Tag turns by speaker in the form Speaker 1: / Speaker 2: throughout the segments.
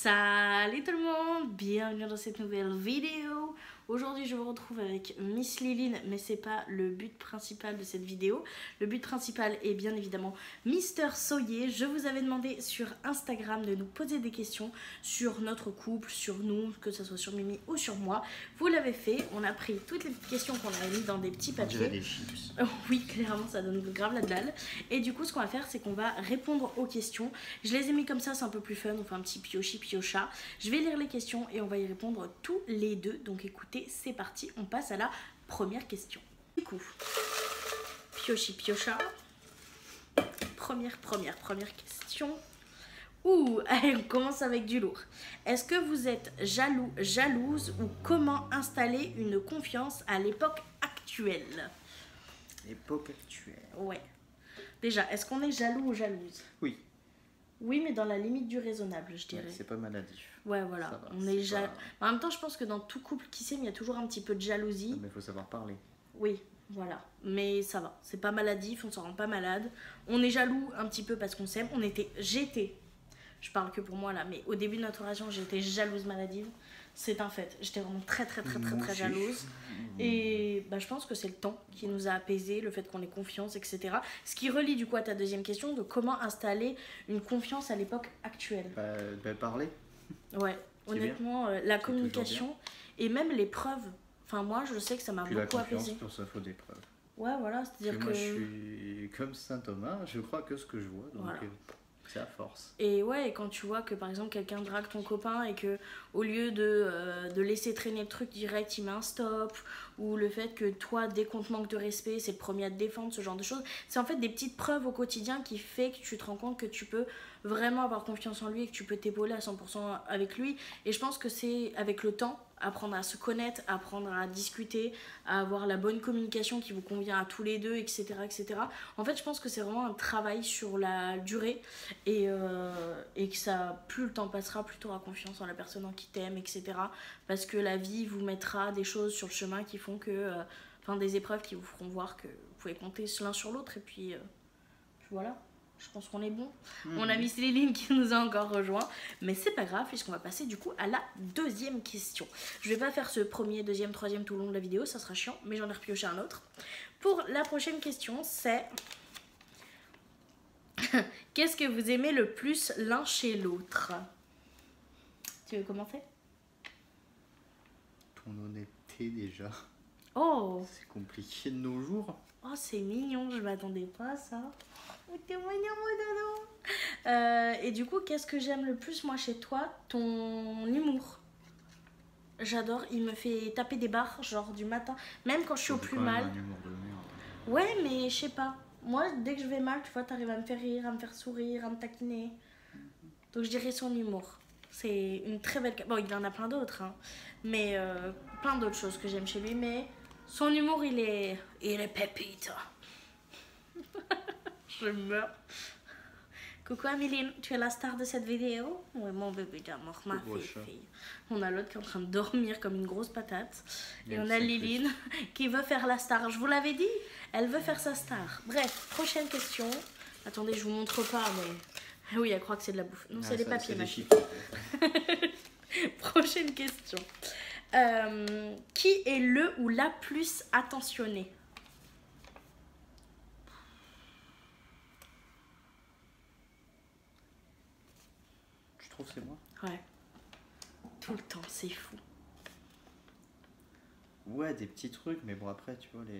Speaker 1: Salut tout le monde, bienvenue dans cette nouvelle vidéo. Aujourd'hui je vous retrouve avec Miss Liline, mais c'est pas le but principal de cette vidéo. Le but principal est bien évidemment Mister Soyer. Je vous avais demandé sur Instagram de nous poser des questions sur notre couple, sur nous, que ce soit sur Mimi ou sur moi. Vous l'avez fait, on a pris toutes les petites questions qu'on avait mis dans des petits papiers.
Speaker 2: Des chips.
Speaker 1: Oui, clairement ça donne grave la dalle. Et du coup ce qu'on va faire c'est qu'on va répondre aux questions. Je les ai mis comme ça, c'est un peu plus fun, on fait un petit piocha. Je vais lire les questions et on va y répondre tous les deux. Donc écoutez, c'est parti, on passe à la première question. Du coup, piocha. Première question. Allez, on commence avec du lourd. Est-ce que vous êtes jalouse ou comment installer une confiance à l'époque actuelle?
Speaker 2: L'époque actuelle.
Speaker 1: Ouais. Déjà, est-ce qu'on est jaloux ou jalouse?
Speaker 2: Oui.
Speaker 1: Oui, mais dans la limite du raisonnable, je dirais.
Speaker 2: Ouais, c'est pas maladif.
Speaker 1: Ouais, voilà.
Speaker 2: Ça va,
Speaker 1: On est
Speaker 2: pas...
Speaker 1: En même temps, je pense que dans tout couple qui s'aime, il y a toujours un petit peu de jalousie.
Speaker 2: Mais il faut savoir parler.
Speaker 1: Oui, voilà. Mais ça va. C'est pas maladif, on s'en rend pas malade. On est jaloux un petit peu parce qu'on s'aime. J'étais, je parle que pour moi là, mais au début de notre relation, j'étais jalouse maladive. C'est un fait. J'étais vraiment très jalouse. Et bah, je pense que c'est le temps qui nous a apaisé, le fait qu'on ait confiance, etc. Ce qui relie du coup à ta deuxième question de comment installer une confiance à l'époque actuelle.
Speaker 2: Parler.
Speaker 1: Ouais, honnêtement, la communication et même les preuves. Enfin, moi, je sais que ça m'a beaucoup apaisé.
Speaker 2: Pour ça, faut des preuves.
Speaker 1: Ouais, voilà, c'est-à-dire que...
Speaker 2: Moi, je suis comme Saint Thomas, je crois que ce que je vois, donc voilà. C'est à force.
Speaker 1: Et ouais, et quand tu vois que par exemple quelqu'un drague ton copain et que au lieu de laisser traîner le truc direct, il met un stop, ou le fait que toi, dès qu'on te manque de respect, c'est le premier à te défendre, ce genre de choses, c'est en fait des petites preuves au quotidien qui fait que tu te rends compte que tu peux vraiment avoir confiance en lui et que tu peux t'épauler à 100% avec lui. Et je pense que c'est avec le temps, apprendre à se connaître, apprendre à discuter, à avoir la bonne communication qui vous convient à tous les deux, etc. En fait, je pense que c'est vraiment un travail sur la durée et que ça, plus le temps passera, plus tu auras confiance en la personne en qui t'aime, etc. Parce que la vie vous mettra des choses sur le chemin qui font que... des épreuves qui vous feront voir que vous pouvez compter l'un sur l'autre. Et puis voilà. Je pense qu'on est bon. On a Miss Liline qui nous a encore rejoint. Mais c'est pas grave puisqu'on va passer du coup à la deuxième question. Je vais pas faire ce premier, deuxième, troisième tout le long de la vidéo. Ça sera chiant. Mais j'en ai repioché un autre. Pour la prochaine question, c'est... Qu'est-ce que vous aimez le plus l'un chez l'autre? Tu veux commencer?
Speaker 2: Ton honnêteté déjà.
Speaker 1: Oh!
Speaker 2: C'est compliqué de nos jours.
Speaker 1: Oh, c'est mignon. Je m'attendais pas à ça. T'es mignon, mon dodo. Et du coup, qu'est-ce que j'aime le plus, moi, chez toi? Ton humour. J'adore. Il me fait taper des barres, genre du matin. Même quand je suis au plus mal.
Speaker 2: Un humour de merde.
Speaker 1: Ouais, mais je sais pas. Moi, dès que je vais mal, tu vois, t'arrives à me faire rire, à me faire sourire, à me taquiner. Donc, je dirais son humour. C'est une très belle... Bon, il en a plein d'autres, hein. Mais plein d'autres choses que j'aime chez lui. Mais son humour, il est pépite. Je meurs. Coucou Améline, tu es la star de cette vidéo? Ouais, mon bébé d'amour, ma fille. On a l'autre qui est en train de dormir comme une grosse patate. Et on a Liline qui veut faire la star. Je vous l'avais dit, elle veut faire sa star. Bref, prochaine question. Attendez, je vous montre pas, mais... Oui, elle croit que c'est de la bouffe. Non, c'est des papiers, ma fille. Prochaine question. Qui est le ou la plus attentionnée?
Speaker 2: C'est moi.
Speaker 1: Ouais. Tout le temps, c'est fou.
Speaker 2: Ouais, des petits trucs, mais bon, après, tu vois, le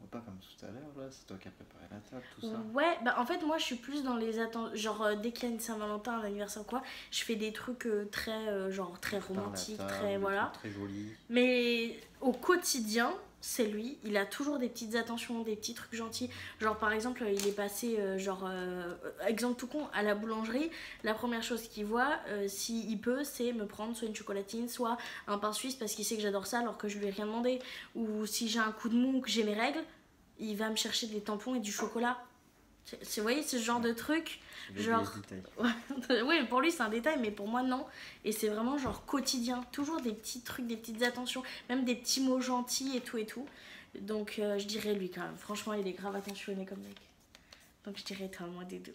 Speaker 2: repas comme tout à l'heure, là, c'est toi qui as préparé la table, tout ça.
Speaker 1: Ouais, bah en fait, moi, je suis plus dans les attentes. Genre, dès qu'il y a une Saint-Valentin, un anniversaire ou quoi, je fais des trucs très romantiques, très voilà.
Speaker 2: Très jolis.
Speaker 1: Mais au quotidien, c'est lui, il a toujours des petites attentions, des petits trucs gentils. Genre par exemple, il est passé, exemple tout con, à la boulangerie. La première chose qu'il voit, s'il peut, c'est me prendre soit une chocolatine, soit un pain suisse parce qu'il sait que j'adore ça alors que je lui ai rien demandé. Ou si j'ai un coup de mou ou que j'ai mes règles, il va me chercher des tampons et du chocolat. Vous voyez, ce genre de truc, genre... Oui, pour lui c'est un détail, mais pour moi non. Et c'est vraiment genre quotidien, toujours des petits trucs, des petites attentions, même des petits mots gentils et tout. Donc je dirais lui quand même, franchement il est grave attentionné comme mec. Donc je dirais toi, moi des deux.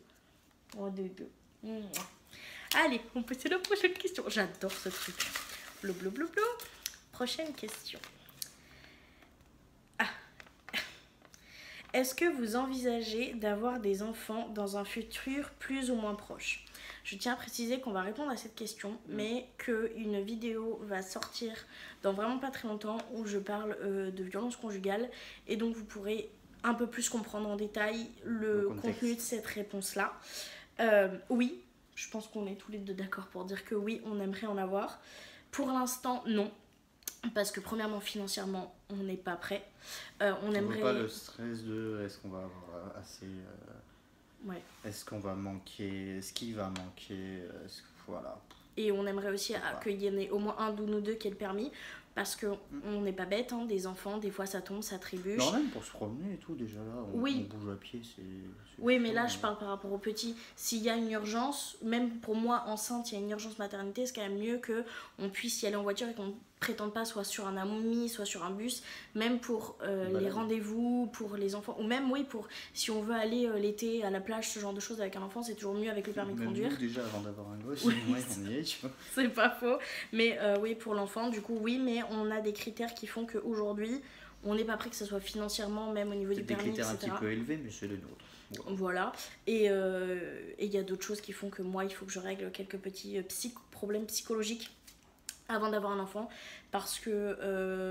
Speaker 1: Allez, on peut passer à la prochaine question. J'adore ce truc. Blou, blou, blou, blou. Prochaine question. Est-ce que vous envisagez d'avoir des enfants dans un futur plus ou moins proche? Je tiens à préciser qu'on va répondre à cette question, mais qu'une vidéo va sortir dans vraiment pas très longtemps où je parle de violence conjugale et donc vous pourrez un peu plus comprendre en détail le contenu de cette réponse-là. Oui, je pense qu'on est tous les deux d'accord pour dire que oui, on aimerait en avoir. Pour l'instant, non. Parce que premièrement, financièrement, on n'est pas prêt. On aimerait...
Speaker 2: veut pas le stress de est-ce qu'on va avoir assez...
Speaker 1: Ouais.
Speaker 2: Est-ce qu'on va manquer? Est-ce qu'il va manquer? Voilà.
Speaker 1: Et on aimerait aussi qu'il y en ait au moins un de nous deux qui ait le permis. Parce qu'on n'est pas bête, hein, des enfants, des fois ça tombe, ça trébuche.
Speaker 2: Non, même pour se promener et tout, déjà là, on bouge à pied, c'est...
Speaker 1: Oui, mais là, je parle par rapport aux petits. S'il y a une urgence, même pour moi, enceinte, il y a une urgence maternité, c'est quand même mieux qu'on puisse y aller en voiture et qu'on ne prétende pas soit sur un amami, soit sur un bus, même pour les rendez-vous, pour les enfants, ou même, oui, pour si on veut aller l'été à la plage, ce genre de choses avec un enfant, c'est toujours mieux avec le permis de conduire.
Speaker 2: Nous, déjà, avant d'avoir un gosse,
Speaker 1: oui,
Speaker 2: on y est, tu vois.
Speaker 1: C'est pas faux. Mais oui, pour l'enfant, du coup, oui, mais on a des critères qui font qu'aujourd'hui, on n'est pas prêt que ce soit financièrement, même au niveau du permis, etc.
Speaker 2: Des critères un petit peu élevés, mais c'est les nôtres.
Speaker 1: Voilà. Et il y a d'autres choses qui font que moi, il faut que je règle quelques petits problèmes psychologiques avant d'avoir un enfant. Parce que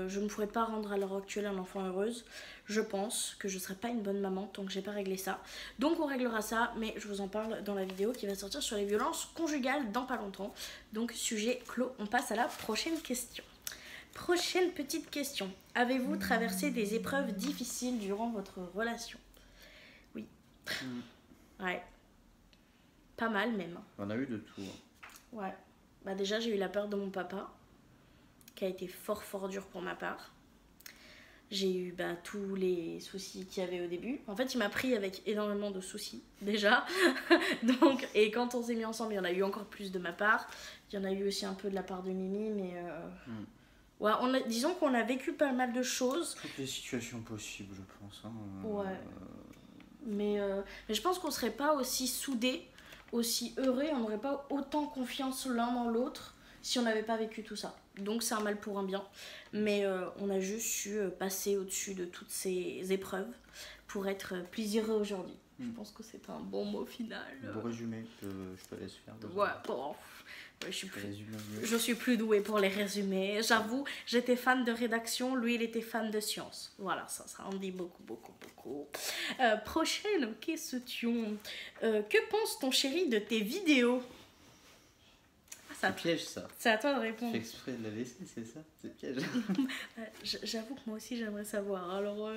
Speaker 1: je ne pourrais pas rendre à l'heure actuelle un enfant heureuse. Je pense que je ne serai pas une bonne maman tant que j'ai pas réglé ça. Donc on réglera ça, mais je vous en parle dans la vidéo qui va sortir sur les violences conjugales dans pas longtemps. Donc sujet clos, on passe à la prochaine question. Prochaine petite question. Avez-vous traversé des épreuves difficiles durant votre relation? Oui. Ouais. Pas mal même.
Speaker 2: On a eu de tout.
Speaker 1: Ouais. Bah déjà j'ai eu la peur de mon papa, qui a été fort dur pour ma part. J'ai eu tous les soucis qu'il y avait au début. En fait, il m'a pris avec énormément de soucis, déjà. Donc, et quand on s'est mis ensemble, il y en a eu encore plus de ma part. Il y en a eu aussi un peu de la part de Mimi, mais... Ouais, disons qu'on a vécu pas mal de choses.
Speaker 2: Toutes les situations possibles, je pense. Hein.
Speaker 1: Ouais. Mais je pense qu'on serait pas aussi soudés, aussi heureux, on n'aurait pas autant confiance l'un dans l'autre si on n'avait pas vécu tout ça. Donc c'est un mal pour un bien. Mais on a juste su passer au-dessus de toutes ces épreuves pour être plus heureux aujourd'hui. Je pense que c'est un bon mot final.
Speaker 2: Beau résumé que je te laisse faire.
Speaker 1: Ouais, bon. Ouais, je suis plus douée pour les résumés. J'avoue, j'étais fan de rédaction, lui il était fan de science. Voilà, ça en dit beaucoup. Prochaine question. Que pense ton chéri de tes vidéos?
Speaker 2: C'est piège ça.
Speaker 1: C'est à toi de répondre.
Speaker 2: Tu fais exprès de la laisser, c'est ça? C'est piège.
Speaker 1: J'avoue que moi aussi j'aimerais savoir. Alors.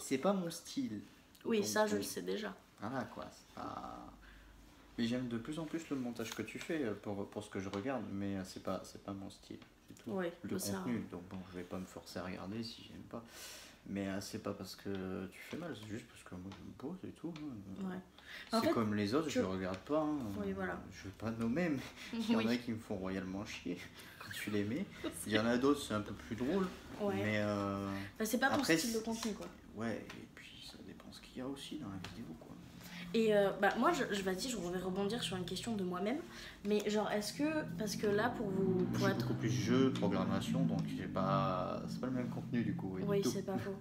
Speaker 2: C'est pas mon style.
Speaker 1: Oui, donc, ça je le sais déjà.
Speaker 2: Voilà quoi, c'est pas. Mais j'aime de plus en plus le montage que tu fais pour ce que je regarde, mais c'est pas mon style, c'est tout.
Speaker 1: Ouais,
Speaker 2: le contenu, donc bon, je vais pas me forcer à regarder si j'aime pas. Mais c'est pas parce que tu fais mal, c'est juste parce que moi je me pose et tout. Hein. Ouais. C'est comme les autres, je regarde pas. Hein.
Speaker 1: Oui, voilà.
Speaker 2: Je vais pas nommer, mais il y en a qui me font royalement chier quand tu les mets. Il y en a d'autres, c'est un peu plus drôle.
Speaker 1: Ouais.
Speaker 2: Mais
Speaker 1: c'est pas ton style de contenu, quoi.
Speaker 2: Ouais, et puis ça dépend ce qu'il y a aussi dans la vidéo, quoi.
Speaker 1: Et moi, je vais rebondir sur une question de moi-même. Mais genre, est-ce que... Parce que là, pour être...
Speaker 2: beaucoup plus jeu, programmation, donc c'est pas le même contenu, du coup.
Speaker 1: Oui, c'est pas faux.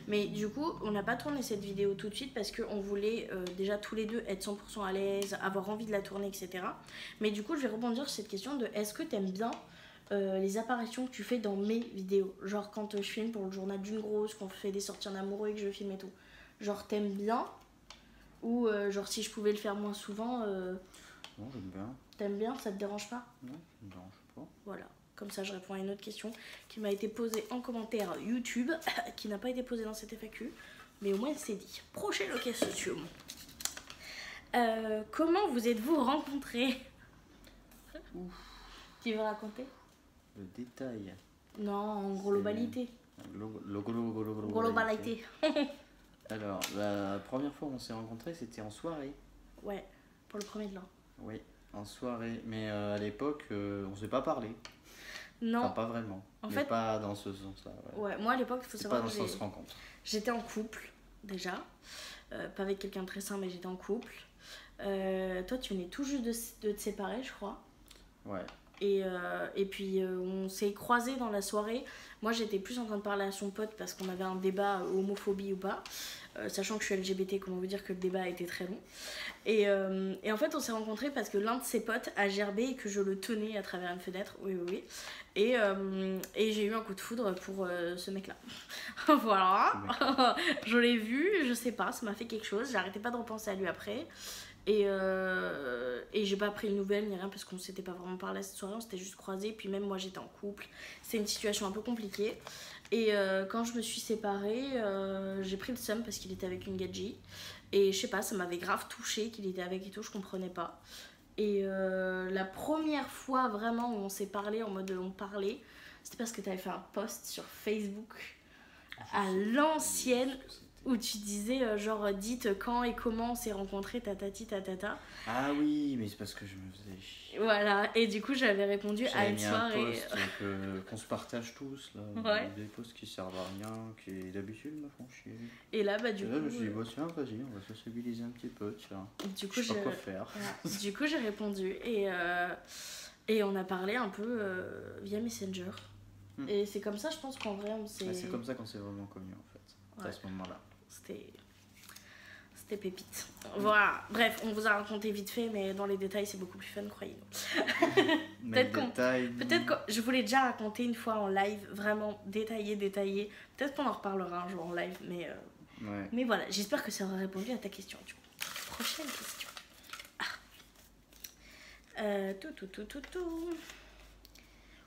Speaker 1: Mais du coup, on n'a pas tourné cette vidéo tout de suite parce qu'on voulait déjà tous les deux être 100% à l'aise, avoir envie de la tourner, etc. Mais du coup, je vais rebondir sur cette question de est-ce que t'aimes bien les apparitions que tu fais dans mes vidéos? Genre quand je filme pour le journal d'une grosse, qu'on fait des sorties en amoureux et que je filme et tout. Genre, t'aimes bien? Ou genre si je pouvais le faire moins souvent...
Speaker 2: Non, j'aime bien.
Speaker 1: T'aimes bien? Ça te dérange pas?
Speaker 2: Non, ça me dérange pas.
Speaker 1: Voilà, comme ça je réponds à une autre question qui m'a été posée en commentaire YouTube, qui n'a pas été posée dans cette FAQ, mais au moins c'est dit. Prochaine question. Comment vous êtes-vous rencontrés? Tu veux raconter?
Speaker 2: Le détail.
Speaker 1: Non, en globalité. Globalité.
Speaker 2: Alors, la première fois où on s'est rencontrés, c'était en soirée.
Speaker 1: Ouais, pour le premier de l'an.
Speaker 2: Oui, en soirée. Mais à l'époque, on ne s'est pas parlé.
Speaker 1: Non.
Speaker 2: Enfin, pas vraiment. Mais fait, pas dans ce sens-là.
Speaker 1: Ouais, moi à l'époque, il faut savoir
Speaker 2: que pas dans ce sens rencontre.
Speaker 1: J'étais en couple, déjà. Pas avec quelqu'un de très sain, mais j'étais en couple. Toi, tu venais tout juste de te séparer, je crois.
Speaker 2: Ouais.
Speaker 1: Et puis on s'est croisés dans la soirée. Moi j'étais plus en train de parler à son pote parce qu'on avait un débat homophobie ou pas. Sachant que je suis LGBT, comment vous dire que le débat a été très long. Et en fait on s'est rencontrés parce que l'un de ses potes a gerbé et que je le tenais à travers une fenêtre. Oui. Et j'ai eu un coup de foudre pour ce mec là. Voilà. Je l'ai vu, je sais pas, ça m'a fait quelque chose. J'arrêtais pas de repenser à lui après. Et j'ai pas pris de nouvelles ni rien parce qu'on s'était pas vraiment parlé cette soirée, on s'était juste croisés. Puis même moi j'étais en couple, c'est une situation un peu compliquée. Et quand je me suis séparée, j'ai pris le seum parce qu'il était avec une gadji. Et je sais pas, ça m'avait grave touchée qu'il était avec et tout, je comprenais pas. Et la première fois vraiment où on s'est parlé en mode on parlait, c'était parce que t'avais fait un post sur Facebook à l'ancienne. Où tu disais, genre, dites quand et comment on s'est rencontrés, tatati, tatata.
Speaker 2: Ah oui, mais c'est parce que je me faisais chier.
Speaker 1: Voilà, et du coup, j'avais répondu à une soirée.
Speaker 2: J'avais mis un post qu'on se partage tous, là.
Speaker 1: Ouais.
Speaker 2: Des posts qui servent à rien, qui d'habitude me font chier.
Speaker 1: Et là, bah, du coup.
Speaker 2: Là, je me suis dit, tiens, vas-y, on va sociabiliser un petit peu, tiens.
Speaker 1: Du coup,
Speaker 2: je sais pas quoi faire.
Speaker 1: Voilà. Du coup, j'ai répondu. Et on a parlé un peu via Messenger. Et c'est comme ça, je pense qu'en vrai, on s'est.
Speaker 2: Ouais, c'est comme ça qu'on s'est vraiment connus, en fait. Ouais. À ce moment-là.
Speaker 1: C'était pépite. Voilà, bref, on vous a raconté vite fait, mais dans les détails, c'est beaucoup plus fun, croyez-nous. Peut-être que je voulais déjà raconter une fois en live, vraiment détaillé. Peut-être qu'on en reparlera un jour en live, mais voilà, j'espère que ça aura répondu à ta question. Du coup. Prochaine question.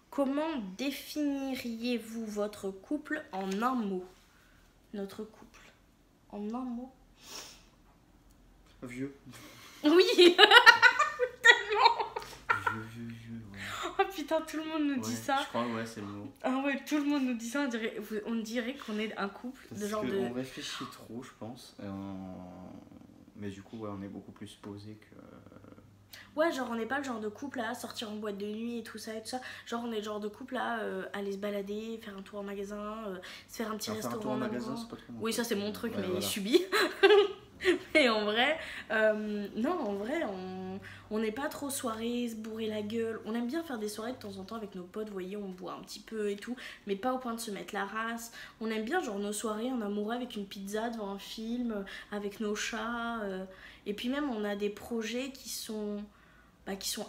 Speaker 1: Comment définiriez-vous votre couple en un mot? Notre couple. En un mot.
Speaker 2: Vieux.
Speaker 1: Oui.
Speaker 2: Tellement. Vieux, ouais.
Speaker 1: Oh putain, tout le monde nous dit ça.
Speaker 2: Je crois, ouais, c'est le mot.
Speaker 1: Ah ouais, tout le monde nous dit ça. On dirait qu'on est un couple de genre de...
Speaker 2: On réfléchit trop, je pense. Mais du coup, ouais, on est beaucoup plus posé que...
Speaker 1: Ouais, genre on n'est pas le genre de couple à sortir en boîte de nuit et tout ça. Genre on est le genre de couple à aller se balader, faire un tour en magasin, se faire un petit restaurant.
Speaker 2: Faire un tour en magasin, c'est pas trop mon
Speaker 1: Oui, ça c'est mon truc, mais
Speaker 2: voilà.
Speaker 1: subi. Mais en vrai, non, en vrai, on n'est pas trop soirée, se bourrer la gueule. On aime bien faire des soirées de temps en temps avec nos potes, vous voyez, on boit un petit peu et tout, mais pas au point de se mettre la race. On aime bien, genre, nos soirées en amoureux avec une pizza devant un film, avec nos chats. Et puis même, on a des projets qui sont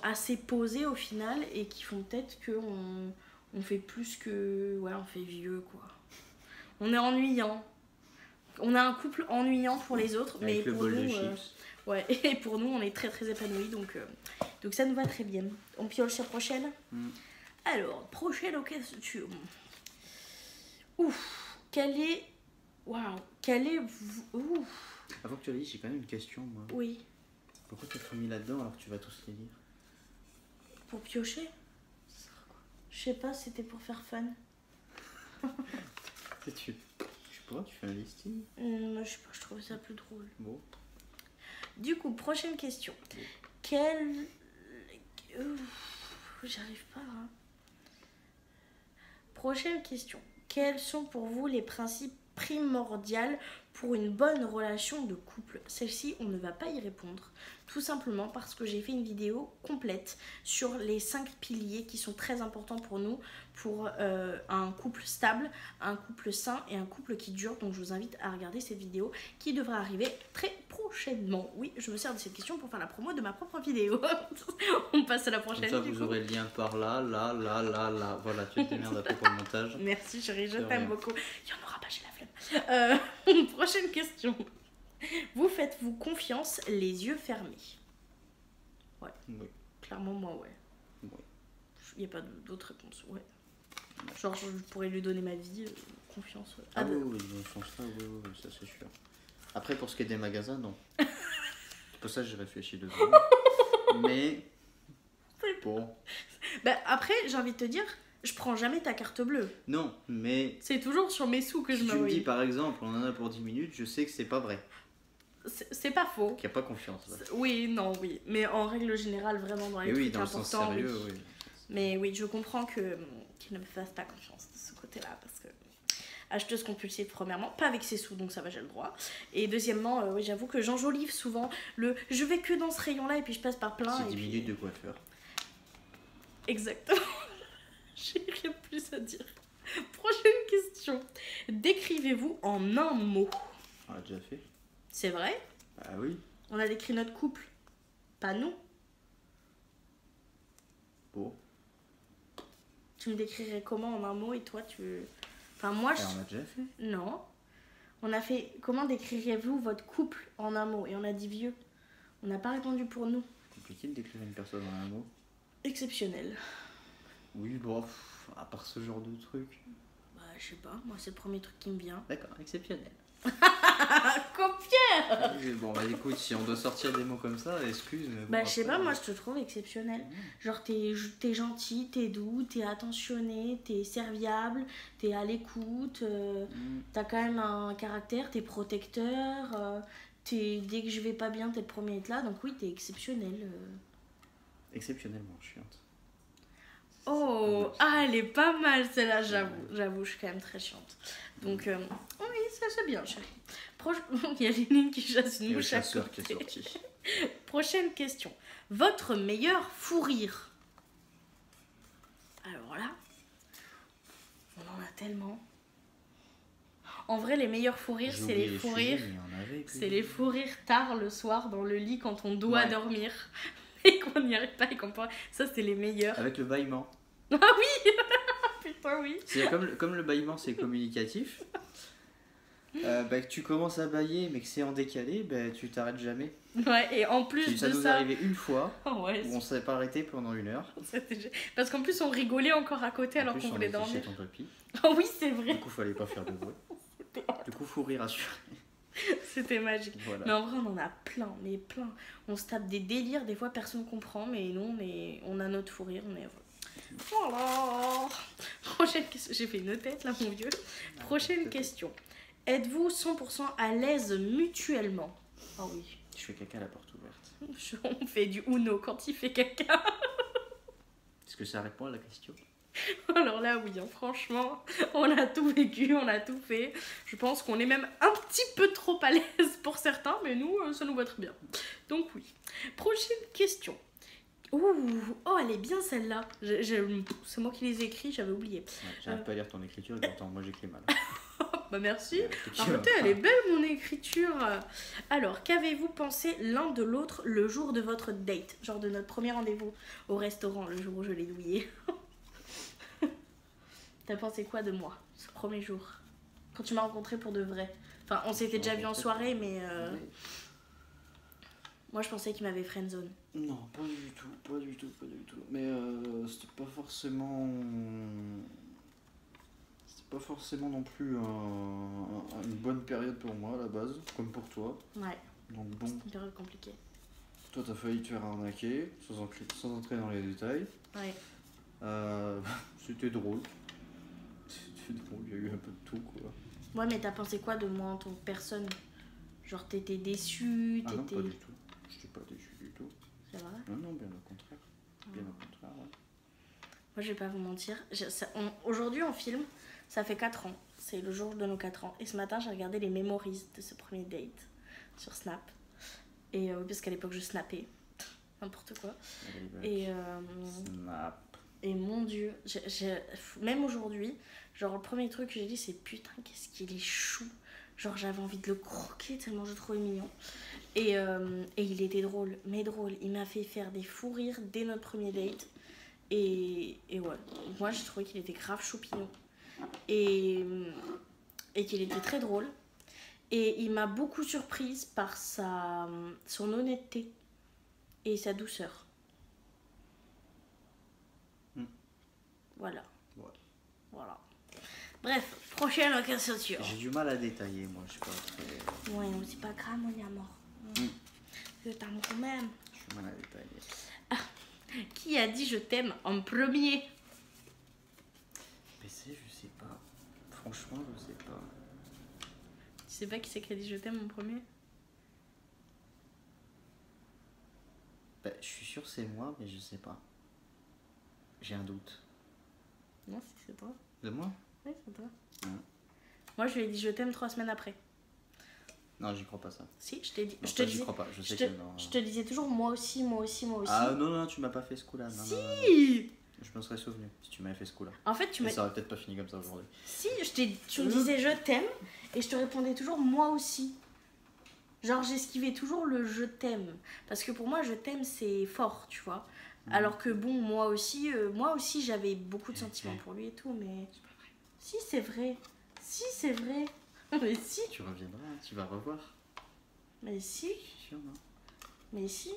Speaker 1: assez posés au final et qui font peut-être qu'on fait plus que... Ouais, on fait vieux, quoi. On est ennuyant. On a un couple ennuyant pour les autres, mais pour nous, ouais, et pour nous, on est très très épanouis, donc ça nous va très bien. On pioche sur prochaine. Alors, prochaine question. Ouf, quel est... Waouh, quel est... Ouf.
Speaker 2: Avant que tu le dises, j'ai quand même une question, moi.
Speaker 1: Oui.
Speaker 2: Pourquoi t'as tout mis là-dedans alors que tu vas tous les lire?
Speaker 1: Pour piocher?
Speaker 2: Ça sert à quoi?
Speaker 1: Je sais pas, c'était pour faire fun.
Speaker 2: Tu fais un listing?
Speaker 1: Je sais pas, je trouve ça plus drôle.
Speaker 2: Bon.
Speaker 1: Du coup, prochaine question. J'arrive pas. Hein. Prochaine question. Quels sont pour vous les principes primordiaux pour une bonne relation de couple? Celle-ci, on ne va pas y répondre. Tout simplement parce que j'ai fait une vidéo complète sur les 5 piliers qui sont très importants pour nous, pour un couple stable, un couple sain et un couple qui dure. Donc je vous invite à regarder cette vidéo qui devra arriver très prochainement. Oui, je me sers de cette question pour faire la promo de ma propre vidéo. On passe à la prochaine.
Speaker 2: Comme ça, vous aurez le lien par là. Voilà, tu te démerdes après pour le montage.
Speaker 1: Merci chérie, je t'aime beaucoup. Il y en aura pas, j'ai la flemme. Prochaine question. Vous faites-vous confiance les yeux fermés? Ouais.
Speaker 2: Oui.
Speaker 1: Clairement, moi, ouais.
Speaker 2: Oui.
Speaker 1: Il n'y a pas d'autre réponse, ouais. Genre, je pourrais lui donner ma vie, confiance. Ouais.
Speaker 2: Ah oui, dans ce sens-là, oui, ça c'est sûr. Après, pour ce qui est des magasins, non. C'est pour ça que j'ai réfléchi 2 secondes. Mais, bon.
Speaker 1: Bah, après, j'ai envie de te dire, je prends jamais ta carte bleue.
Speaker 2: Non, mais...
Speaker 1: C'est toujours sur mes sous que je me
Speaker 2: Si tu me dis, par exemple, on en a pour 10 minutes, je sais que c'est pas vrai.
Speaker 1: C'est pas faux.
Speaker 2: Qu'il n'y a pas confiance. Là.
Speaker 1: Oui, non, oui. Mais en règle générale, vraiment dans les trucs importants.
Speaker 2: Le sens sérieux, oui.
Speaker 1: Mais oui, je comprends qu'il ne me fasse pas confiance de ce côté-là. Parce que... acheteuse compulsive premièrement, pas avec ses sous donc ça va j'ai le droit. Et deuxièmement, oui, j'avoue que j'enjolive souvent le je vais que dans ce rayon là et puis je passe par plein.
Speaker 2: C'est 10 minutes de coiffeur.
Speaker 1: Exactement. J'ai rien plus à dire. Prochaine question. Décrivez-vous en un mot.
Speaker 2: On l'a déjà fait.
Speaker 1: C'est vrai?
Speaker 2: Ah oui.
Speaker 1: On a décrit notre couple, pas nous.
Speaker 2: Bon.
Speaker 1: Tu me décrirais comment en un mot et toi tu... Enfin moi
Speaker 2: on a déjà fait.
Speaker 1: Non. On a fait comment décririez-vous votre couple en un mot et on a dit vieux. On n'a pas répondu pour nous.
Speaker 2: Compliqué de décrire une personne en un mot.
Speaker 1: Exceptionnel.
Speaker 2: Oui, bon, à part ce genre de truc.
Speaker 1: Bah je sais pas, moi c'est le premier truc qui me vient.
Speaker 2: D'accord, exceptionnel.
Speaker 1: Copieur.
Speaker 2: Bon bah écoute, si on doit sortir des mots comme ça, excuse. Mais bon,
Speaker 1: bah je sais pas, moi je te trouve exceptionnel. Genre t'es gentil, t'es doux, t'es attentionné, t'es serviable, t'es à l'écoute, t'as quand même un caractère, t'es protecteur, dès que je vais pas bien t'es le premier à être là, donc oui t'es exceptionnel.
Speaker 2: Exceptionnellement chiante.
Speaker 1: Oh, ah elle est pas mal celle-là, j'avoue, je suis quand même très chiante. Donc oui, ça c'est bien chérie. Il y a Lénine qui chasse une mouche à côté.
Speaker 2: Qui est sorti.
Speaker 1: Prochaine question. Votre meilleur fou rire? Alors là, on en a tellement. En vrai, les meilleurs fous rires, c'est les fous rires. C'est les fous rires tard le soir dans le lit quand on doit dormir et qu'on n'y arrive pas et qu'on peut. Ça, c'est les meilleurs.
Speaker 2: Avec le bâillement.
Speaker 1: Ah oui. Putain, oui.
Speaker 2: C'est comme le bâillement, c'est communicatif. Que tu commences à bâiller mais que c'est en décalé, tu t'arrêtes jamais.
Speaker 1: Ouais, et en plus
Speaker 2: ça nous est arrivé une fois où on s'est pas arrêté pendant 1 heure.
Speaker 1: Parce qu'en plus on rigolait encore à côté alors qu'on voulait dormir.
Speaker 2: Ton papy.
Speaker 1: Oh oui, c'est vrai.
Speaker 2: Du coup, fallait pas faire de bruit. Du coup, faut rire assuré.
Speaker 1: C'était magique.
Speaker 2: Voilà.
Speaker 1: Mais en vrai, on en a plein, mais plein. On se tape des délires, des fois personne comprend, mais nous on a notre fou rire, on est... Voilà. Prochaine question. J'ai fait une tête là, mon vieux. Prochaine question. Êtes-vous 100% à l'aise mutuellement? Oh oui.
Speaker 2: Je fais caca à la porte ouverte.
Speaker 1: On fait du Uno quand il fait caca.
Speaker 2: Est-ce que ça répond à la question?
Speaker 1: Alors là, oui, hein, franchement, on a tout vécu, on a tout fait. Je pense qu'on est même un petit peu trop à l'aise pour certains, mais nous, ça nous va très bien. Donc oui. Prochaine question. Ouh, oh, elle est bien celle-là. C'est moi qui les ai écrits, j'avais oublié.
Speaker 2: Ouais, j'arrive pas à lire ton écriture et pourtant moi j'écris mal.
Speaker 1: Bah merci. Arrêtez, elle est belle mon écriture. Alors, qu'avez-vous pensé l'un de l'autre le jour de votre date? Genre de notre premier rendez-vous au restaurant, le jour où je l'ai douillé. T'as pensé quoi de moi, ce premier jour? Quand tu m'as rencontré pour de vrai. Enfin, on s'était déjà vu en soirée, mais... Moi, je pensais qu'il m'avait friendzone.
Speaker 2: Non, pas du tout. Mais c'était pas forcément... C'était pas forcément non plus une bonne période pour moi à la base, comme pour toi.
Speaker 1: Ouais.
Speaker 2: Donc bon.
Speaker 1: C'était une période compliquée.
Speaker 2: Toi, t'as failli te faire arnaquer, sans entrer dans les détails.
Speaker 1: Ouais.
Speaker 2: C'était drôle. C'était drôle, il y a eu un peu de tout, quoi.
Speaker 1: Ouais, mais t'as pensé quoi de moi en tant que personne? Genre, t'étais déçu,
Speaker 2: Ah non, pas du tout. J'étais pas déçu du tout.
Speaker 1: C'est vrai?
Speaker 2: Non, bien au contraire. Bien au contraire, ouais.
Speaker 1: Moi, je vais pas vous mentir. Aujourd'hui, on filme, ça fait 4 ans. C'est le jour de nos 4 ans. Et ce matin, j'ai regardé les memories de ce premier date sur Snap. Et parce qu'à l'époque, je snappais. N'importe quoi. Et
Speaker 2: Snap.
Speaker 1: Et mon Dieu, même aujourd'hui, genre le premier truc que j'ai dit, c'est putain, qu'est-ce qu'il est chou. Genre, j'avais envie de le croquer tellement je le trouvais mignon. Et il était drôle, mais drôle. Il m'a fait faire des fous rires dès notre premier date. Et ouais, moi j'ai trouvé qu'il était grave choupignon. Et qu'il était très drôle. Et il m'a beaucoup surprise par son honnêteté et sa douceur. Voilà. Ouais. Voilà. Bref, prochaine question.
Speaker 2: J'ai du mal à détailler, moi, je suis pas très...
Speaker 1: Ouais, c'est pas grave, mon amour. Je t'aime quand même.
Speaker 2: J'ai du mal à détailler.
Speaker 1: Ah, qui a dit je t'aime en premier?
Speaker 2: PC, je sais pas. Franchement, je sais pas.
Speaker 1: Tu sais pas qui c'est qui a dit je t'aime en premier?
Speaker 2: Bah, je suis sûr c'est moi, mais je sais pas. J'ai un doute.
Speaker 1: Non, si c'est toi.
Speaker 2: De moi?
Speaker 1: Oui, c'est toi. Moi, je lui ai dit je t'aime 3 semaines après.
Speaker 2: Non, j'y crois pas ça.
Speaker 1: Si, je t'ai dit.
Speaker 2: Non,
Speaker 1: je te disais.
Speaker 2: crois pas. Je
Speaker 1: te disais toujours moi aussi, moi aussi, moi aussi.
Speaker 2: Ah non, tu m'as pas fait ce coup-là.
Speaker 1: Si.
Speaker 2: Non. Je me serais souvenu si tu m'avais fait ce coup-là.
Speaker 1: En fait,
Speaker 2: ça aurait peut-être pas fini comme ça aujourd'hui.
Speaker 1: Si, tu me disais je t'aime et je te répondais toujours moi aussi. Genre, j'esquivais toujours le je t'aime. Parce que pour moi, je t'aime, c'est fort, tu vois. Alors que bon, moi aussi, j'avais beaucoup de sentiments pour lui et tout, mais.
Speaker 2: C'est pas vrai.
Speaker 1: Si, c'est vrai. Si, c'est vrai. Mais si.
Speaker 2: Tu reviendras, tu vas revoir.
Speaker 1: Mais si.
Speaker 2: Je suis sûr, non?
Speaker 1: Mais si.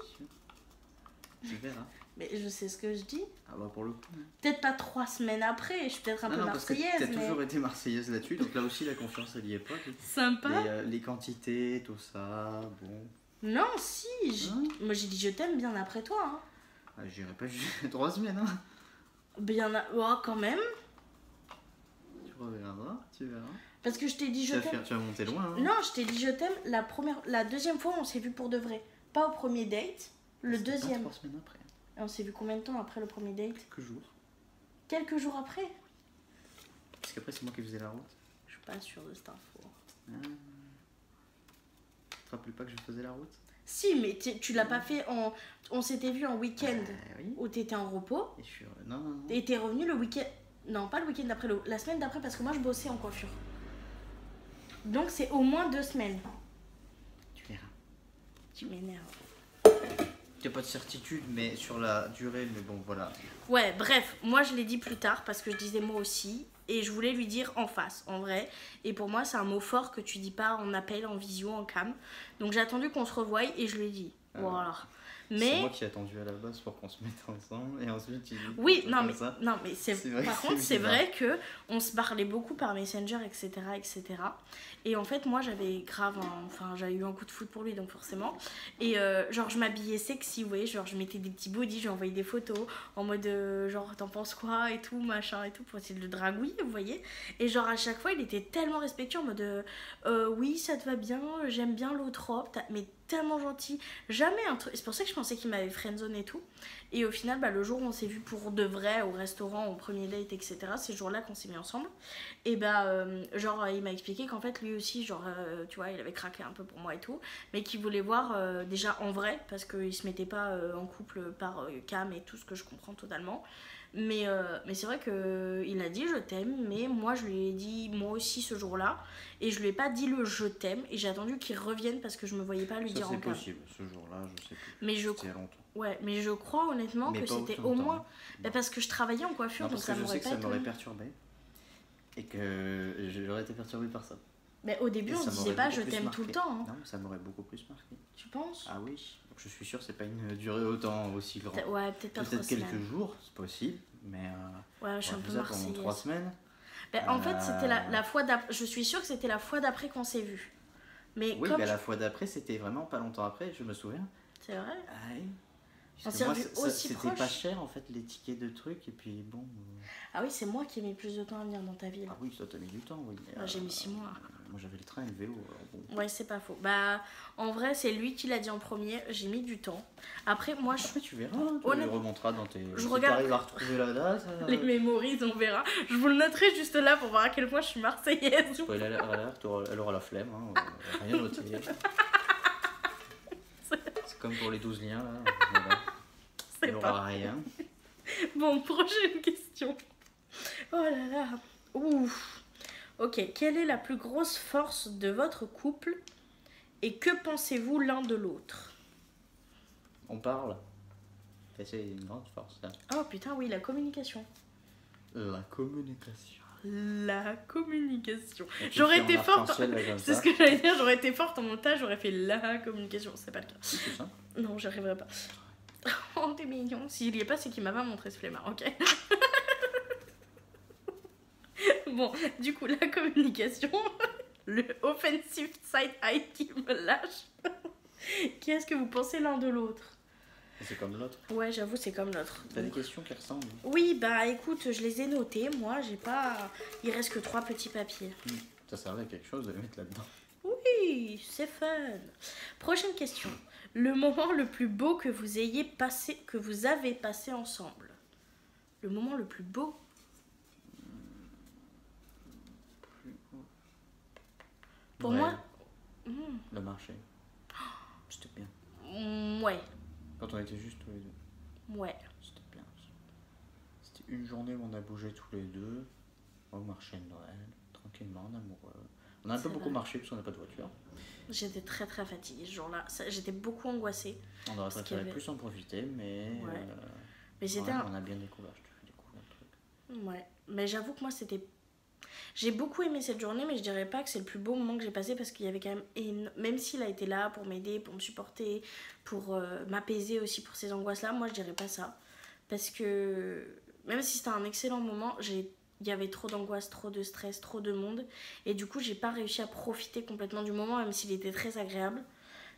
Speaker 2: Tu verras.
Speaker 1: Mais je sais ce que je dis.
Speaker 2: Ah bah pour le coup.
Speaker 1: Peut-être pas 3 semaines après, je suis peut-être un peu marseillaise.
Speaker 2: Parce que t'as toujours été marseillaise là-dessus, donc là aussi la confiance elle y est pas.
Speaker 1: Sympa.
Speaker 2: Les quantités, tout ça, bon.
Speaker 1: Non, si. Moi j'ai dit je t'aime bien après toi. Hein.
Speaker 2: Ah, j'irai pas juste 3 semaines. Hein.
Speaker 1: Bien, quand même.
Speaker 2: Tu reviendras, tu verras.
Speaker 1: Parce que je t'ai dit je t'aime.
Speaker 2: Tu vas monter loin. Hein.
Speaker 1: Non, je t'ai dit je t'aime la deuxième fois on s'est vu pour de vrai. Pas au premier date, le deuxième.
Speaker 2: Pas 3 semaines après.
Speaker 1: Et on s'est vu combien de temps après le premier date?
Speaker 2: Quelques jours.
Speaker 1: Quelques jours après?
Speaker 2: Parce qu'après c'est moi qui faisais la route.
Speaker 1: Je suis pas sûre de cette info.
Speaker 2: Tu te rappelles pas que je faisais la route?
Speaker 1: Si, mais tu l'as pas fait en... On s'était vu en week-end
Speaker 2: oui.
Speaker 1: où t'étais en repos.
Speaker 2: Et non.
Speaker 1: Et t'es revenu le week-end... Non, pas le week-end d'après, la semaine d'après parce que moi je bossais en coiffure. Donc c'est au moins 2 semaines.
Speaker 2: Tu verras.
Speaker 1: Tu m'énerves.
Speaker 2: Il n'y a pas de certitude, mais sur la durée, mais bon, voilà.
Speaker 1: Ouais, bref, moi je l'ai dit plus tard parce que je disais moi aussi. Et je voulais lui dire en face, en vrai. Et pour moi, c'est un mot fort que tu dis pas en appel, en visio, en cam. Donc j'ai attendu qu'on se revoie et je lui ai dit. Voilà. Mais... C'est
Speaker 2: moi qui ai attendu à la base pour qu'on se mette ensemble et ensuite tu dis.
Speaker 1: Oui, non mais par contre c'est vrai que on se parlait beaucoup par Messenger, etc. Et en fait moi j'avais j'avais eu un coup de foot pour lui donc forcément. Et genre je m'habillais sexy, vous voyez, genre je mettais des petits bodys, j'ai envoyé des photos en mode genre t'en penses quoi et tout, machin et tout pour essayer de le dragouiller, vous voyez. Et genre à chaque fois il était tellement respectueux en mode oui ça te va bien, j'aime bien l'autre robe, mais tellement gentil, jamais un truc, c'est pour ça que je pensais qu'il m'avait friendzone et tout, et au final le jour où on s'est vu pour de vrai au restaurant, au premier date, etc., c'est ce jour-là qu'on s'est mis ensemble, et genre il m'a expliqué qu'en fait lui aussi genre tu vois il avait craqué un peu pour moi et tout, mais qu'il voulait voir déjà en vrai parce qu'il se mettait pas en couple par cam et tout, ce que je comprends totalement. Mais c'est vrai qu'il a dit je t'aime, mais moi je lui ai dit moi aussi ce jour-là, et je lui ai pas dit le je t'aime, et j'ai attendu qu'il revienne parce que je me voyais pas lui dire en cam.
Speaker 2: C'est possible, ce jour-là, je sais plus.
Speaker 1: Mais mais je crois honnêtement que c'était au moins parce que je travaillais en coiffure, donc ça m'aurait pas
Speaker 2: ça m'aurait perturbé et que j'aurais été perturbé par ça.
Speaker 1: Mais au début on disait pas je t'aime tout le temps. Hein.
Speaker 2: Non, ça m'aurait beaucoup plus marqué.
Speaker 1: Tu penses?
Speaker 2: Ah oui. Je suis sûr que c'est pas une durée aussi grande.
Speaker 1: Ouais, peut-être
Speaker 2: quelques jours, c'est possible, mais
Speaker 1: ouais, je suis un peu marseillaise.
Speaker 2: 3 semaines.
Speaker 1: En fait, c'était la fois d'après. Je suis sûre que c'était la fois d'après qu'on s'est vu. Mais
Speaker 2: oui, la fois d'après, c'était vraiment pas longtemps après, je me souviens.
Speaker 1: C'est vrai.
Speaker 2: Ah oui.
Speaker 1: On s'est revu aussi proche.
Speaker 2: C'était pas cher en fait les tickets de trucs et puis bon.
Speaker 1: Ah oui, c'est moi qui ai mis plus de temps à venir dans ta ville.
Speaker 2: Ah oui, ça t'a mis du temps, oui.
Speaker 1: J'ai mis 6 mois.
Speaker 2: Moi j'avais le train et le vélo. Bon.
Speaker 1: Ouais, c'est pas faux. En vrai, c'est lui qui l'a dit en premier. J'ai mis du temps. Après, moi je.
Speaker 2: Après, tu verras. Tu le remonteras dans tes.
Speaker 1: Je regarde.
Speaker 2: Tu arrives à retrouver la date.
Speaker 1: Les mémories, on verra. Je vous le noterai juste là pour voir à quel point je suis marseillaise.
Speaker 2: Elle aura la flemme. Hein. Rien noté. C'est comme pour les 12 liens là. Voilà. Elle n'aura rien.
Speaker 1: Bon, prochaine question. Oh là là. Ouf. Ok, quelle est la plus grosse force de votre couple et que pensez-vous l'un de l'autre?
Speaker 2: On parle. C'est une grande force. Hein.
Speaker 1: Oh putain, oui, la communication.
Speaker 2: La communication.
Speaker 1: La communication. J'aurais été forte. C'est ce que j'allais dire, j'aurais été forte en montage, j'aurais fait la communication. C'est pas le cas.
Speaker 2: C'est tout ça?
Speaker 1: Non, j'y arriverai pas. Oh, t'es mignon. S'il y est pas, c'est qu'il m'a pas montré ce flemmard, ok. Bon, du coup, la communication, le offensive side eye qui me lâche. Qu'est-ce que vous pensez l'un de l'autre?
Speaker 2: C'est comme l'autre.
Speaker 1: Ouais, j'avoue, c'est comme l'autre.
Speaker 2: T'as des questions qui ressemblent?
Speaker 1: Oui, écoute, je les ai notées. Moi, j'ai pas. Il reste que 3 petits papiers.
Speaker 2: Ça servait à quelque chose de les mettre là-dedans.
Speaker 1: Oui, c'est fun. Prochaine question. Le moment le plus beau que vous avez passé ensemble. Le moment le plus beau. Pour moi,
Speaker 2: le marché. C'était bien.
Speaker 1: Ouais.
Speaker 2: Quand on était juste tous les deux.
Speaker 1: Ouais.
Speaker 2: C'était bien. C'était une journée où on a bougé tous les deux au marché de Noël, tranquillement, en amoureux. On a un peu beaucoup marché parce qu'on n'a pas de voiture.
Speaker 1: J'étais très très fatiguée ce jour-là. J'étais beaucoup angoissée.
Speaker 2: On aurait préféré plus en profiter, mais,
Speaker 1: mais c'était
Speaker 2: on a bien découvert. Je te fais découvrir le truc.
Speaker 1: Ouais, mais j'avoue que moi c'était... J'ai beaucoup aimé cette journée, mais je dirais pas que c'est le plus beau moment que j'ai passé parce qu'il y avait quand même... Même s'il a été là pour m'aider, pour me supporter, pour m'apaiser aussi pour ces angoisses-là, moi je dirais pas ça. Parce que même si c'était un excellent moment, il y avait trop d'angoisse, trop de stress, trop de monde. Et du coup, j'ai pas réussi à profiter complètement du moment, même s'il était très agréable.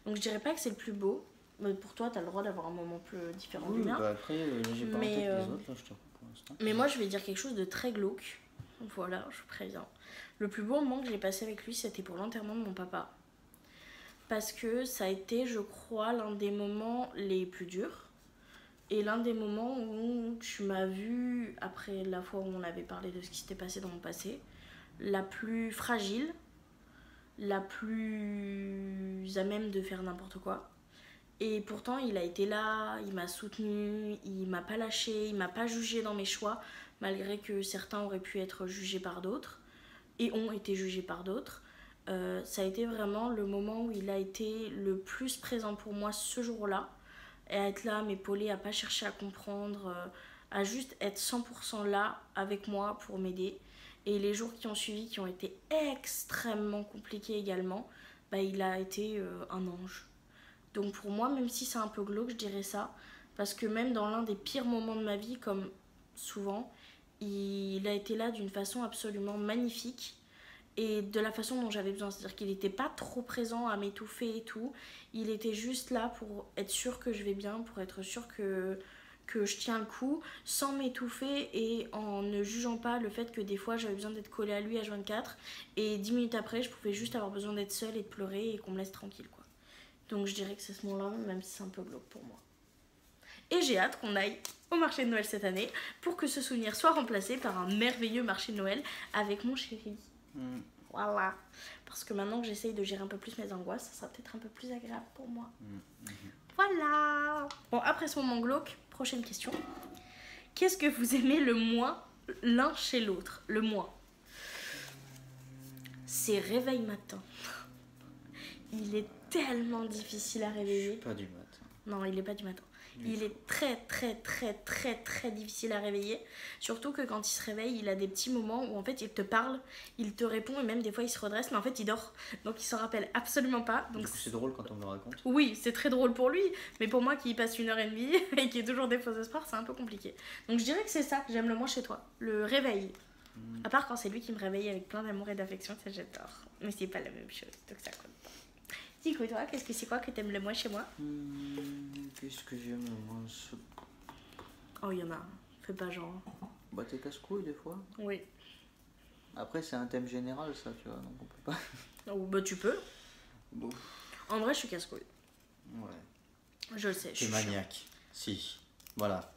Speaker 1: Donc je dirais pas que c'est le plus beau. Mais pour toi, t'as le droit d'avoir un moment plus différent du mien.
Speaker 2: Bah après, j'ai pas en tête les autres, là, je te pour l'instant.
Speaker 1: Mais moi, je vais dire quelque chose de très glauque. Voilà, je vous préviens. Le plus beau moment que j'ai passé avec lui, c'était pour l'enterrement de mon papa. Parce que ça a été, je crois, l'un des moments les plus durs. Et l'un des moments où tu m'as vu, après la fois où on avait parlé de ce qui s'était passé dans mon passé, la plus fragile, la plus à même de faire n'importe quoi. Et pourtant, il a été là, il m'a soutenue, il m'a pas lâché, il m'a pas jugé dans mes choix, malgré que certains auraient pu être jugés par d'autres, et ont été jugés par d'autres. Ça a été vraiment le moment où il a été le plus présent pour moi ce jour-là, et à être là, à m'épauler, à pas chercher à comprendre, à juste être 100% là avec moi pour m'aider. Et les jours qui ont suivi, qui ont été extrêmement compliqués également, bah, il a été un ange. Donc pour moi, même si c'est un peu glauque, je dirais ça. Parce que même dans l'un des pires moments de ma vie, comme souvent, il a été là d'une façon absolument magnifique. Et de la façon dont j'avais besoin. C'est-à-dire qu'il n'était pas trop présent à m'étouffer et tout. Il était juste là pour être sûr que je vais bien, pour être sûr que je tiens le coup, sans m'étouffer et en ne jugeant pas le fait que des fois j'avais besoin d'être collée à lui à H24. Et 10 minutes après, je pouvais juste avoir besoin d'être seule et de pleurer et qu'on me laisse tranquille, quoi. Donc je dirais que c'est ce moment-là, même si c'est un peu glauque pour moi. Et j'ai hâte qu'on aille au marché de Noël cette année pour que ce souvenir soit remplacé par un merveilleux marché de Noël avec mon chéri. Voilà. Parce que maintenant que j'essaye de gérer un peu plus mes angoisses, ça sera peut-être un peu plus agréable pour moi. Voilà. Bon, après ce moment glauque, prochaine question. Qu'est-ce que vous aimez le moins l'un chez l'autre? Le moins. C'est réveil matin. Il est tellement difficile à réveiller.
Speaker 2: Je suis pas du matin.
Speaker 1: Non, il est pas du matin. Il est très très très très très difficile à réveiller. Surtout que quand il se réveille, il a des petits moments où en fait il te parle, il te répond et même des fois il se redresse, mais en fait il dort. Donc il s'en rappelle absolument pas. Donc
Speaker 2: du coup c'est drôle quand on me le raconte.
Speaker 1: Oui, c'est très drôle pour lui, mais pour moi qui y passe 1h30 et qui est toujours des faux espoirs, c'est un peu compliqué. Donc je dirais que c'est ça que j'aime le moins chez toi, le réveil. À part quand c'est lui qui me réveille avec plein d'amour et d'affection, ça j'adore. Mais c'est pas la même chose, donc ça compte pas. Dis-moi toi, c'est quoi que t'aimes le moins chez moi?
Speaker 2: Qu'est-ce que j'aime le moins?
Speaker 1: Oh, il y en a, fais pas genre.
Speaker 2: Bah t'es casse-couille des fois.
Speaker 1: Oui.
Speaker 2: Après c'est un thème général ça, tu vois, donc on peut pas...
Speaker 1: Oh, bah tu peux.
Speaker 2: Bon.
Speaker 1: En vrai je suis casse-couille.
Speaker 2: Ouais.
Speaker 1: Je le sais.
Speaker 2: T'es maniaque. Si. Voilà.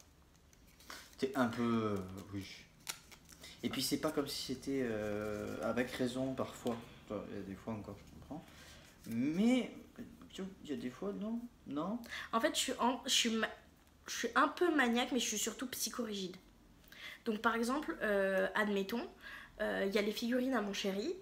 Speaker 2: T'es un peu... oui. Et puis c'est pas comme si c'était avec raison parfois. Il y a des fois encore je comprends. Mais il y a des fois non.
Speaker 1: En fait je suis un peu maniaque, mais je suis surtout psychorigide. Donc par exemple, admettons, il y a les figurines à mon chéri.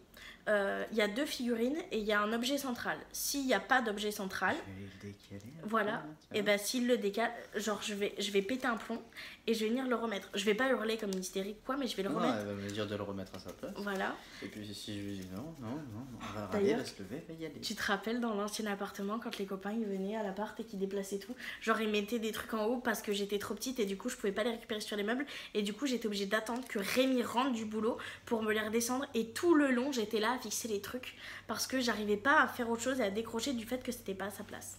Speaker 1: Il y a 2 figurines et il y a un objet central. S'il n'y a pas d'objet central,
Speaker 2: je vais le décaler
Speaker 1: voilà, et ben s'il le décale, genre je vais péter un plomb et je vais venir le remettre. Je vais pas hurler comme une hystérique quoi, mais je vais le remettre.
Speaker 2: Elle va me dire de le remettre à sa place.
Speaker 1: Voilà.
Speaker 2: Et puis si je lui dis non, on va râler, elle va se lever, elle va y aller.
Speaker 1: Tu te rappelles dans l'ancien appartement quand les copains ils venaient à l'appart et qu'ils déplaçaient tout, genre ils mettaient des trucs en haut parce que j'étais trop petite et du coup je pouvais pas les récupérer sur les meubles et du coup j'étais obligée d'attendre que Rémi rentre du boulot pour me les redescendre et tout le long j'étais là à fixer les trucs parce que j'arrivais pas à faire autre chose et à décrocher du fait que c'était pas à sa place.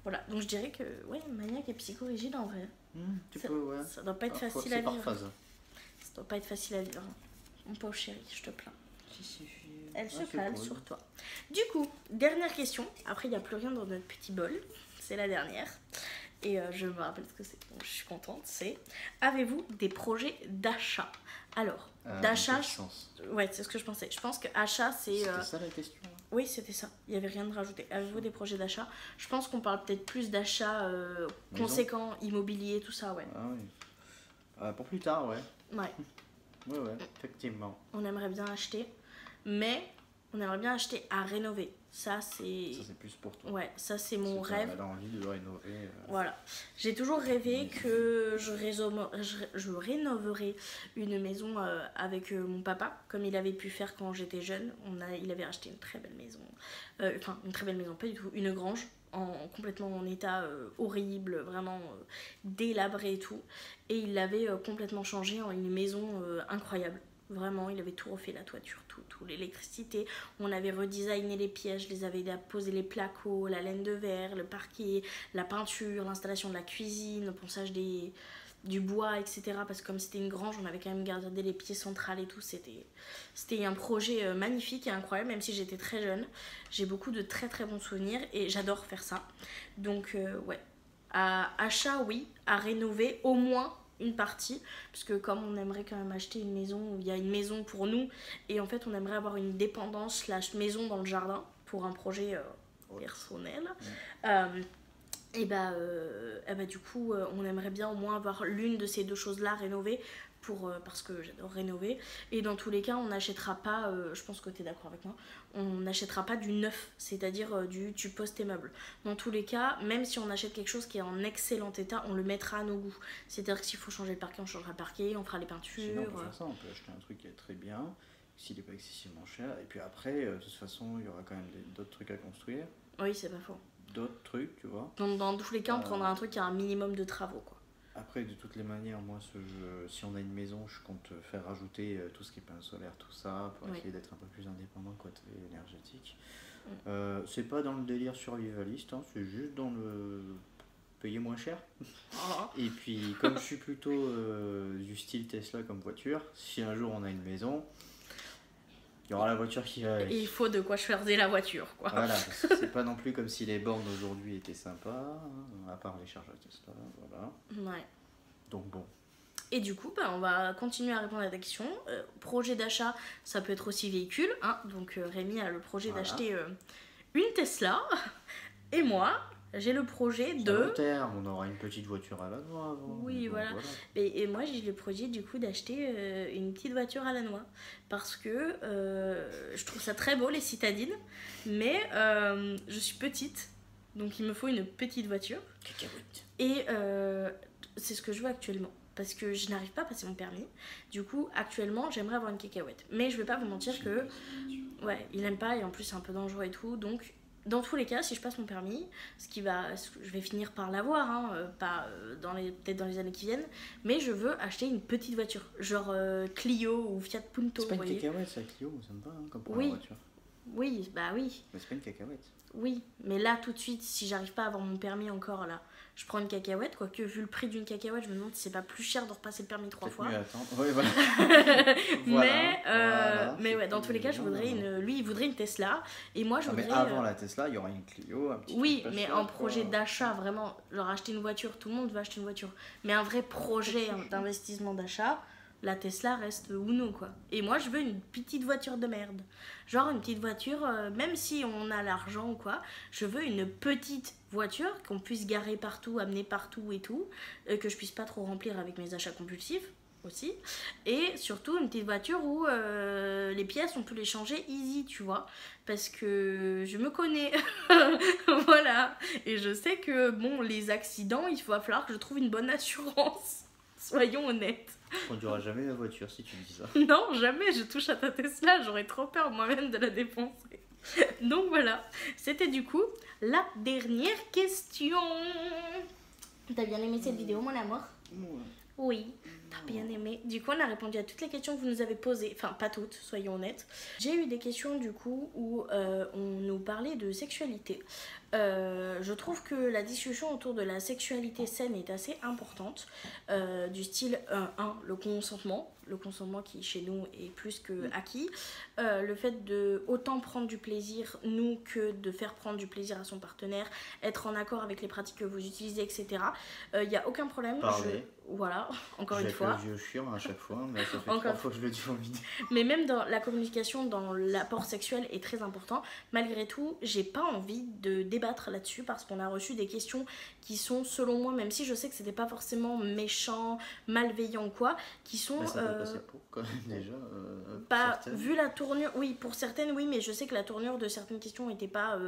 Speaker 1: Voilà, donc je dirais que ouais, maniaque et psychorigide en vrai. Ça doit pas être facile à vivre. Ça doit pas être facile à vivre. Mon pauvre chéri, je te plains. Elle se cale sur toi. Du coup, dernière question. Après, il n'y a plus rien dans notre petit bol. C'est la dernière. et je me rappelle ce que c'est, donc je suis contente, c'est: avez-vous des projets d'achat? Alors, d'achat, ouais, c'est ce que je pensais. Je pense que achat, c'est...
Speaker 2: C'était ça la question là?
Speaker 1: Oui, c'était ça. Il n'y avait rien de rajouté. Avez-vous des projets d'achat? Je pense qu'on parle peut-être plus d'achat conséquents, immobilier, tout ça, ouais.
Speaker 2: Ah oui. Pour plus tard, ouais.
Speaker 1: Ouais.
Speaker 2: Ouais, effectivement.
Speaker 1: On aimerait bien acheter, mais on aimerait bien acheter à rénover. Ça, c'est
Speaker 2: plus pour toi.
Speaker 1: Ouais, ça, c'est mon rêve.
Speaker 2: Elle a envie de rénover.
Speaker 1: Voilà. J'ai toujours rêvé que je rénoverais une maison avec mon papa, comme il avait pu faire quand j'étais jeune. Il avait acheté une très belle maison. Enfin, une très belle maison, pas du tout. Une grange, complètement en état horrible, vraiment délabré et tout. Et il l'avait complètement changé en une maison incroyable. Vraiment, il avait tout refait, la toiture, tout l'électricité. On avait redesigné les pièces, je les avais posé les placos, la laine de verre, le parquet, la peinture, l'installation de la cuisine, le ponçage du bois, etc. Parce que comme c'était une grange, on avait quand même gardé les pieds centrales et tout. C'était un projet magnifique et incroyable, même si j'étais très jeune. J'ai beaucoup de très très bons souvenirs et j'adore faire ça. Donc ouais, à achat, oui, à rénover au moins une partie, parce que comme on aimerait quand même acheter une maison où il y a une maison pour nous, et en fait on aimerait avoir une dépendance / maison dans le jardin pour un projet personnel. Et bah du coup on aimerait bien au moins avoir l'une de ces deux choses là rénovée parce que j'adore rénover. Et dans tous les cas on n'achètera pas, je pense que tu es d'accord avec moi, on n'achètera pas du neuf, c'est-à-dire tu poses tes meubles. Dans tous les cas, même si on achète quelque chose qui est en excellent état, on le mettra à nos goûts. C'est-à-dire que s'il faut changer le parquet, on changera le parquet, on fera les peintures.
Speaker 2: Sinon, on peut faire ça, on peut acheter un truc qui est très bien, s'il n'est pas excessivement cher, et puis après, de toute façon, il y aura quand même d'autres trucs à construire.
Speaker 1: Oui, c'est pas faux.
Speaker 2: D'autres trucs, tu vois.
Speaker 1: Dans tous les cas, on prendra un truc qui a un minimum de travaux, quoi.
Speaker 2: Après, de toutes les manières, moi, si on a une maison, je compte faire rajouter tout ce qui est panneaux solaires, tout ça, pour essayer d'être un peu plus indépendant côté énergétique. C'est pas dans le délire survivaliste, hein, c'est juste dans le payer moins cher. Et puis, comme je suis plutôt du style Tesla comme voiture, si un jour on a une maison, il y aura la voiture qui va avec.
Speaker 1: Et il faut de quoi choisir la voiture, quoi.
Speaker 2: Voilà, parce que c'est pas non plus comme si les bornes aujourd'hui étaient sympas, hein, à part les chargeurs Tesla, voilà.
Speaker 1: Ouais.
Speaker 2: Donc bon.
Speaker 1: Et du coup, on va continuer à répondre à ta question. Projet d'achat, ça peut être aussi véhicule, hein. Donc Rémi a le projet d'acheter une Tesla, et moi, j'ai le projet de...
Speaker 2: À long terme, on aura une petite voiture à la noix.
Speaker 1: Oui, voilà. Et moi, j'ai le projet du coup d'acheter une petite voiture à la noix. Parce que je trouve ça très beau, les citadines. Mais je suis petite, donc il me faut une petite voiture.
Speaker 2: Cacahuète.
Speaker 1: Et c'est ce que je veux actuellement. Parce que je n'arrive pas à passer mon permis. Du coup, actuellement, j'aimerais avoir une cacahuète. Mais je vais pas vous mentir que... Ouais, il aime pas et en plus c'est un peu dangereux et tout. Donc... Dans tous les cas, si je passe mon permis, je vais finir par l'avoir, hein, pas peut-être dans les années qui viennent, mais je veux acheter une petite voiture, genre Clio ou Fiat Punto.
Speaker 2: C'est pas une cacahuète, ça, Clio, ça me va, hein, comme pour la voiture.
Speaker 1: Oui, bah oui.
Speaker 2: Mais c'est pas une cacahuète.
Speaker 1: Oui, mais là tout de suite, si j'arrive pas à avoir mon permis encore là, je prends une cacahuète, quoique vu le prix d'une cacahuète, je me demande si c'est pas plus cher de repasser le permis 3 fois.
Speaker 2: Mieux attendre. Ouais, voilà.
Speaker 1: Mais ouais, dans tous les cas, je voudrais lui il voudrait une Tesla et moi je voudrais...
Speaker 2: Mais avant la Tesla, il y aura une Clio, un petit
Speaker 1: oui, mais en projet d'achat, vraiment, genre acheter une voiture, tout le monde veut acheter une voiture, mais un vrai projet d'investissement d'achat, la Tesla reste Uno, quoi. Et moi, je veux une petite voiture de merde. Genre une petite voiture, même si on a l'argent ou quoi, je veux une petite voiture qu'on puisse garer partout, amener partout et tout, que je puisse pas trop remplir avec mes achats compulsifs aussi. Et surtout une petite voiture où les pièces, on peut les changer easy, tu vois. Parce que je me connais. Voilà. Et je sais que, bon, les accidents, il va falloir que je trouve une bonne assurance. Soyons honnêtes.
Speaker 2: On ne conduira jamais la voiture si tu dis ça.
Speaker 1: Non, jamais, je touche à ta Tesla, j'aurais trop peur moi-même de la dépenser. Donc voilà, c'était du coup la dernière question. T'as bien aimé cette vidéo, mon amour?
Speaker 2: Ouais.
Speaker 1: Oui. T'as bien aimé. Du coup, on a répondu à toutes les questions que vous nous avez posées. Enfin, pas toutes, soyons honnêtes. J'ai eu des questions du coup où on nous parlait de sexualité. Je trouve que la discussion autour de la sexualité saine est assez importante. Du style, le consentement. Le consentement qui chez nous est plus que acquis. Le fait de autant prendre du plaisir, nous, que de faire prendre du plaisir à son partenaire, être en accord avec les pratiques que vous utilisez, etc. Il n'y a aucun problème.
Speaker 2: Parler.
Speaker 1: Voilà, encore une
Speaker 2: J'ai
Speaker 1: fois.
Speaker 2: fait le vieux chiant à chaque fois, mais ça fait
Speaker 1: Encore.
Speaker 2: 3 fois que je le dis en vidéo.
Speaker 1: Mais même dans la communication, dans l'apport sexuel est très important. Malgré tout, j'ai pas envie de débattre là-dessus parce qu'on a reçu des questions qui sont, selon moi, même si je sais que c'était pas forcément méchant, malveillant ou quoi, qui sont...
Speaker 2: Mais ça peut passer pour quand même déjà.
Speaker 1: Pas vu la tournure, oui, pour certaines, oui, mais je sais que la tournure de certaines questions n'était pas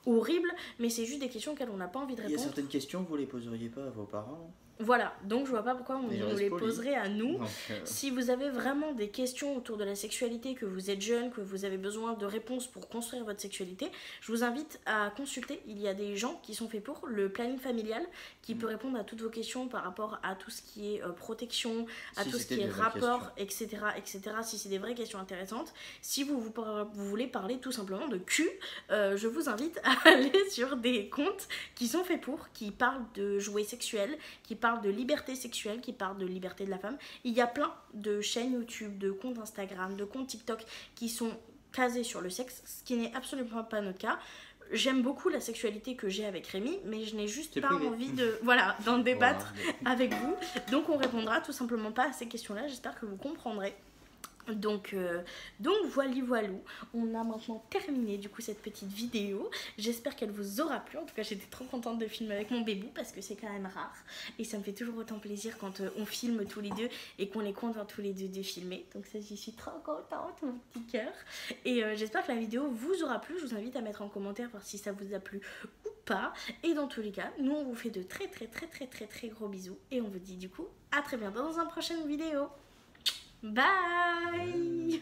Speaker 1: horrible, mais c'est juste des questions auxquelles on n'a pas envie de
Speaker 2: Il y a
Speaker 1: répondre.
Speaker 2: certaines questions, vous les poseriez pas à vos parents.
Speaker 1: Voilà, donc je vois pas pourquoi on
Speaker 2: Mais je
Speaker 1: nous
Speaker 2: reste
Speaker 1: les
Speaker 2: poli.
Speaker 1: poserait à nous.
Speaker 2: Donc,
Speaker 1: Si vous avez vraiment des questions autour de la sexualité, que vous êtes jeune, que vous avez besoin de réponses pour construire votre sexualité, je vous invite à consulter. Il y a des gens qui sont faits pour le planning familial, qui peut répondre à toutes vos questions par rapport à tout ce qui est protection, à
Speaker 2: Si
Speaker 1: tout ce
Speaker 2: c'était
Speaker 1: qui est
Speaker 2: des vraies
Speaker 1: rapport, etc., etc. Si c'est des vraies questions intéressantes. Si vous voulez parler tout simplement de cul, je vous invite à aller sur des comptes qui sont faits pour, qui parlent de jouets sexuels, qui parlent de liberté sexuelle, qui parle de liberté de la femme. Il y a plein de chaînes YouTube, de comptes Instagram, de comptes TikTok qui sont casés sur le sexe, ce qui n'est absolument pas notre cas. J'aime beaucoup la sexualité que j'ai avec Rémi, mais je n'ai juste pas envie d'en débattre avec vous. Donc on répondra tout simplement pas à ces questions-là. J'espère que vous comprendrez. Donc voilou, on a maintenant terminé du coup cette petite vidéo. J'espère qu'elle vous aura plu. En tout cas, j'étais trop contente de filmer avec mon bébé parce que c'est quand même rare et ça me fait toujours autant plaisir quand on filme tous les deux et qu'on est contents tous les deux de filmer. Donc ça, j'y suis trop contente, mon petit cœur. Et j'espère que la vidéo vous aura plu. Je vous invite à mettre en commentaire voir si ça vous a plu ou pas. Et dans tous les cas, nous on vous fait de très gros bisous et on vous dit du coup à très bientôt dans une prochaine vidéo. Bye.